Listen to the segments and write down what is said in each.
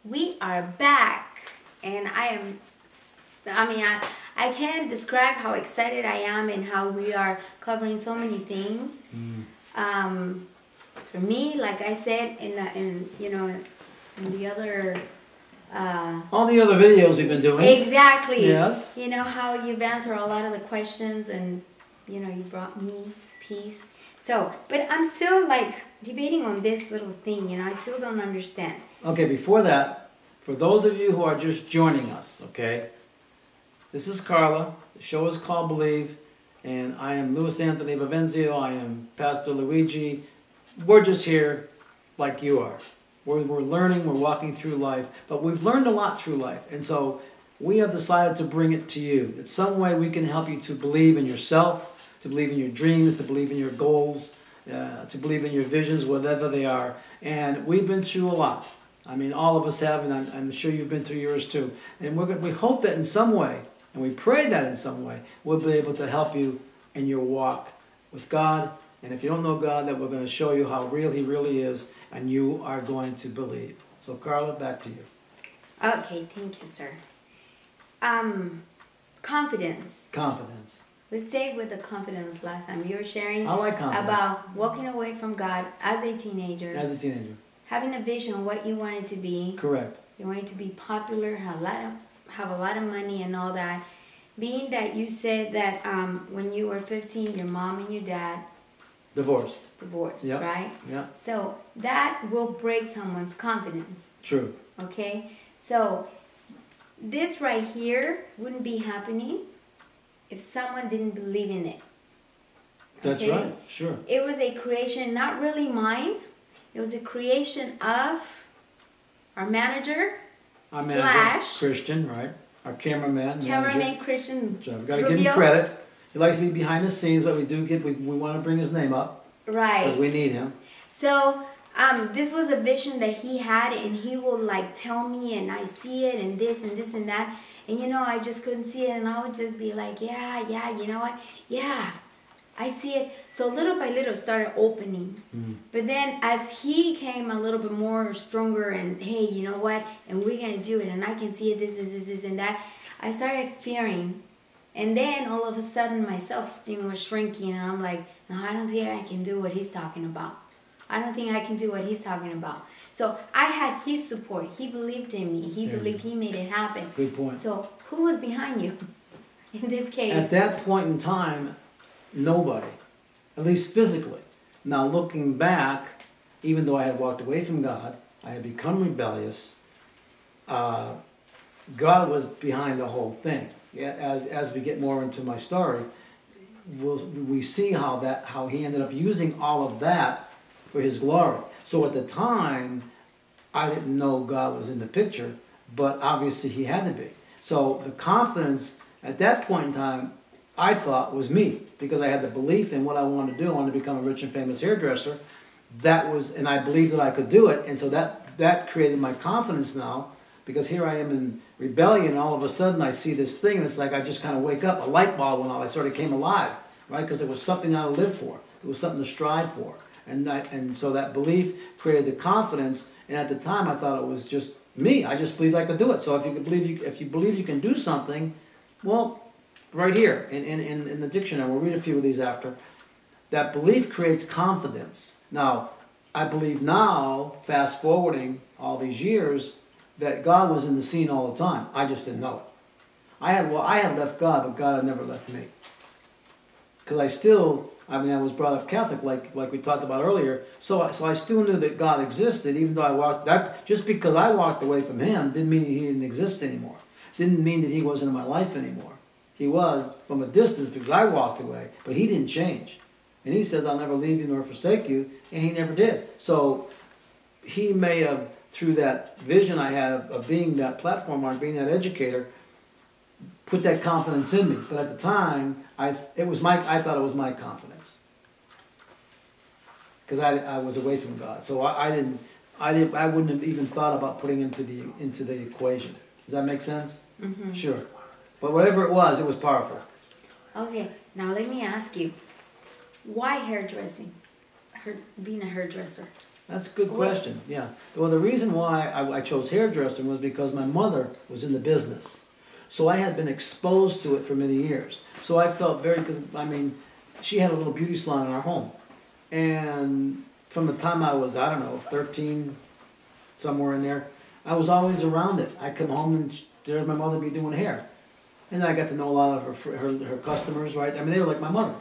We are back, and I can't describe how excited I am and how we are covering so many things. For me, like I said in the other all the other videos we've been doing. Exactly. Yes. You know how you've answered a lot of the questions, and you brought me peace. So, but I'm still like debating on this little thing. I still don't understand. Okay, before that, for those of you who are just joining us, okay, this is Carla. The show is called Believe, and I am Louis Anthony ViVenzio. I am Pastor Luigi. We're just here like you are. We're learning, we're walking through life, but we've learned a lot through life, and so we have decided to bring it to you. In some way we can help you to believe in yourself, to believe in your dreams, to believe in your goals, to believe in your visions, whatever they are. And we've been through a lot. I mean, all of us have, and I'm sure you've been through yours too. And we hope that in some way, and we pray that in some way, we'll be able to help you in your walk with God. And if you don't know God, that we're going to show you how real He really is, and you are going to believe. So, Carla, back to you. Okay, thank you, sir. Confidence. Confidence. We stayed with the confidence last time. You were sharing I like confidence. About walking away from God as a teenager. As a teenager. Having a vision of what you wanted to be. Correct. You wanted to be popular, have a lot of money and all that. Being that you said that when you were 15, your mom and your dad divorced, yep. Right? Yeah. So that will break someone's confidence. True. Okay? So this right here wouldn't be happening if someone didn't believe in it. That's okay? right, sure. It was a creation, not really mine. It was a creation of our manager, Christian, right? Our cameraman, Christian. So I've got to give him credit. He likes to be behind the scenes, but we want to bring his name up. Right. Because we need him. So this was a vision that he had, and he will like tell me, and I see it, and this and that. And I just couldn't see it, and I would just be like, yeah, you know what? Yeah, I see it. So little by little started opening. But then as he came a little bit more stronger, and hey, you know what? And we're going to do it, and I can see it, this, and that. I started fearing. And then all of a sudden my self-esteem was shrinking, and I'm like, no, I don't think I can do what he's talking about. I don't think I can do what he's talking about. So I had his support. He believed in me. He believed he made it happen. Good point. So who was behind you in this case? At that point in time, nobody, at least physically. Now looking back, even though I had walked away from God, I had become rebellious, God was behind the whole thing. As we get more into my story, we see how He ended up using all of that for His glory. So at the time, I didn't know God was in the picture, but obviously He had to be. So the confidence at that point in time, I thought was me, because I had the belief in what I wanted to do. I wanted to become a rich and famous hairdresser. And I believed that I could do it, and so that created my confidence now. Because here I am in rebellion, and all of a sudden I see this thing, and it's like I just kind of wake up, a light bulb went off, I sort of came alive, right? Because there was something I to live for. There was something to strive for. And so that belief created the confidence, and at the time I thought it was just me. I just believed I could do it. So if you believe you can do something, well, right here in the dictionary, we'll read a few of these after, that belief creates confidence. Now, I believe now, fast forwarding all these years, that God was in the scene all the time. I just didn't know it. I had left God, but God had never left me. Because I was brought up Catholic, like we talked about earlier. So I still knew that God existed, even though just because I walked away from Him didn't mean He didn't exist anymore. Didn't mean that He wasn't in my life anymore. He was from a distance because I walked away, but He didn't change. And He says, I'll never leave you nor forsake you, and He never did. So He may have, through that vision I had of being that platform or being that educator, put that confidence in me. But at the time, I thought it was my confidence, because I was away from God. So I wouldn't have even thought about putting him into the equation. Does that make sense? Mm-hmm. Sure. But whatever it was powerful. Okay, now let me ask you, why hairdressing? Being a hairdresser. That's a good question, yeah. Well, the reason why I chose hairdressing was because my mother was in the business. So I had been exposed to it for many years. So I felt very, because, I mean, she had a little beauty salon in our home. And from the time I was, I don't know, 13, somewhere in there, I was always around it. I'd come home and there'd my mother be doing hair. And I got to know a lot of her customers, right? I mean, they were like my mother.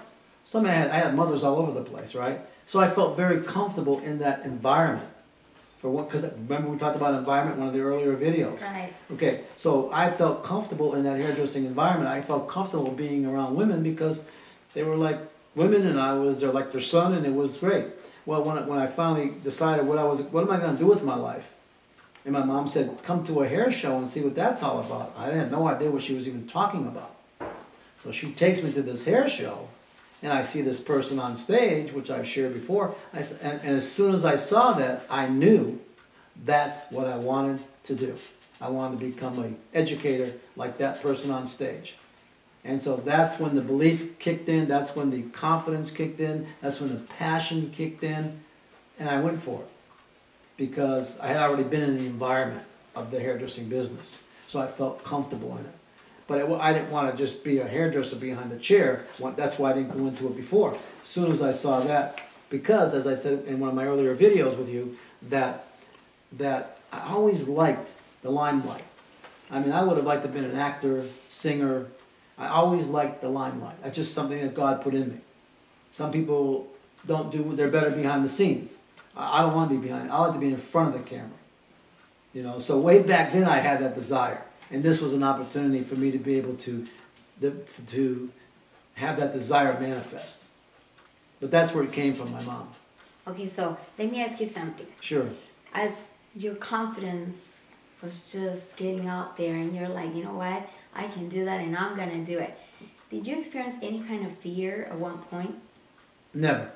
I had mothers all over the place, right? So I felt very comfortable in that environment. Because remember we talked about environment in one of the earlier videos. Right. Okay, so I felt comfortable in that hairdressing environment. I felt comfortable being around women because they were like women, and they're like their son, and it was great. Well, when I finally decided what am I going to do with my life, and my mom said, "Come to a hair show and see what that's all about." I had no idea what she was even talking about. So she takes me to this hair show, and I see this person on stage, which I've shared before. And as soon as I saw that, I knew that's what I wanted to do. I wanted to become an educator like that person on stage. And so that's when the belief kicked in. That's when the confidence kicked in. That's when the passion kicked in. And I went for it because I had already been in the environment of the hairdressing business. So I felt comfortable in it. But I didn't want to just be a hairdresser behind the chair. That's why I didn't go into it before. As soon as I saw that, because as I said in one of my earlier videos with you, that I always liked the limelight. I mean, I would have liked to have been an actor, singer. I always liked the limelight. That's just something that God put in me. Some people don't do, they're better behind the scenes. I don't want to be behind. I like to be in front of the camera. You know, so way back then I had that desire. And this was an opportunity for me to be able to have that desire manifest. But that's where it came from, my mom. Okay, so let me ask you something. Sure. As your confidence was just getting out there and you're like, you know what, I can do that and I'm going to do it. Did you experience any kind of fear at one point? Never.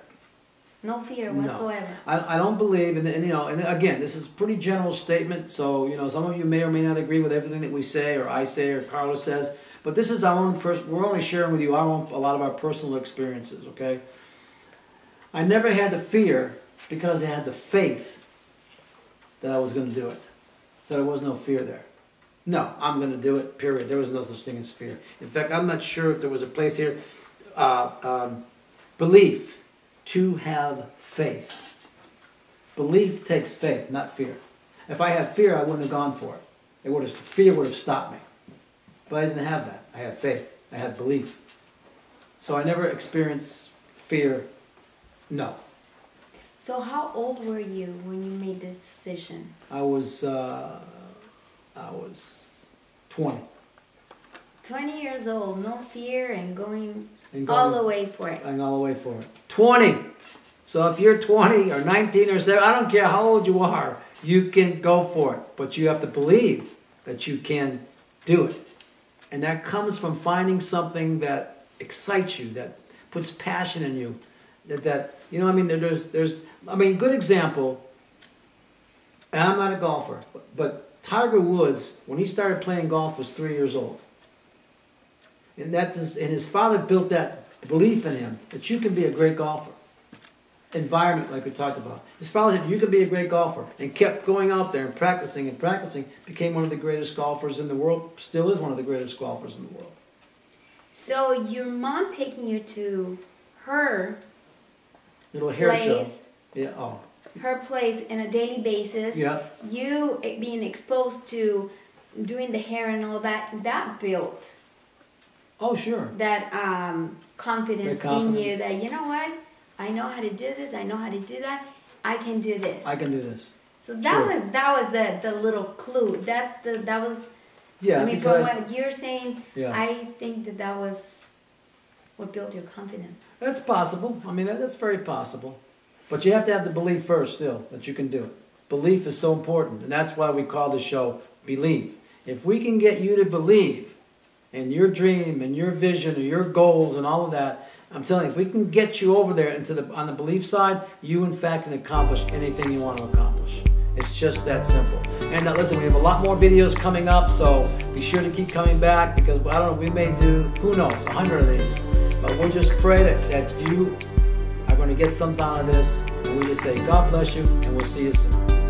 No fear whatsoever. No. I don't believe, and again, this is a pretty general statement, so, some of you may or may not agree with everything that we say, or I say, or Carla says, but this is our own, we're only sharing with you a lot of our personal experiences, okay? I never had the fear because I had the faith that I was going to do it. So there was no fear there. No, I'm going to do it, period. There was no such thing as fear. In fact, I'm not sure if there was a place here, belief. To have faith. Belief takes faith, not fear. If I had fear, I wouldn't have gone for it. Fear would have stopped me. But I didn't have that. I had faith. I had belief. So I never experienced fear. No. So how old were you when you made this decision? I was 20. 20 years old, no fear, and going all the way for it. Going all the way for it. 20. So if you're 20 or 19 or 7, I don't care how old you are, you can go for it. But you have to believe that you can do it. And that comes from finding something that excites you, that puts passion in you. Good example, and I'm not a golfer, but Tiger Woods, when he started playing golf, was 3 years old. And his father built that belief in him that you can be a great golfer. Environment, like we talked about. His father said, you can be a great golfer, and kept going out there and practicing, became one of the greatest golfers in the world, still is one of the greatest golfers in the world. So your mom taking you to her little hair place, show. Yeah, oh. Her place on a daily basis. Yeah. You being exposed to doing the hair and all that built. Oh, sure. That confidence in you that, you know what, I know how to do this, I know how to do that, I can do this. I can do this. So that was the little clue. That was, yeah, I mean, from what you're saying, yeah. I think that was what built your confidence. That's possible. I mean, that's very possible. But you have to have the belief first still that you can do it. Belief is so important, and that's why we call the show Believe. If we can get you to believe and your dream and your vision and your goals and all of that, I'm telling you, if we can get you over there on the belief side, you in fact can accomplish anything you want to accomplish. It's just that simple. And listen, we have a lot more videos coming up, so be sure to keep coming back, because I don't know, we may do, who knows, 100 of these. But we'll just pray that you are going to get something out of this. we just say God bless you, and we'll see you soon.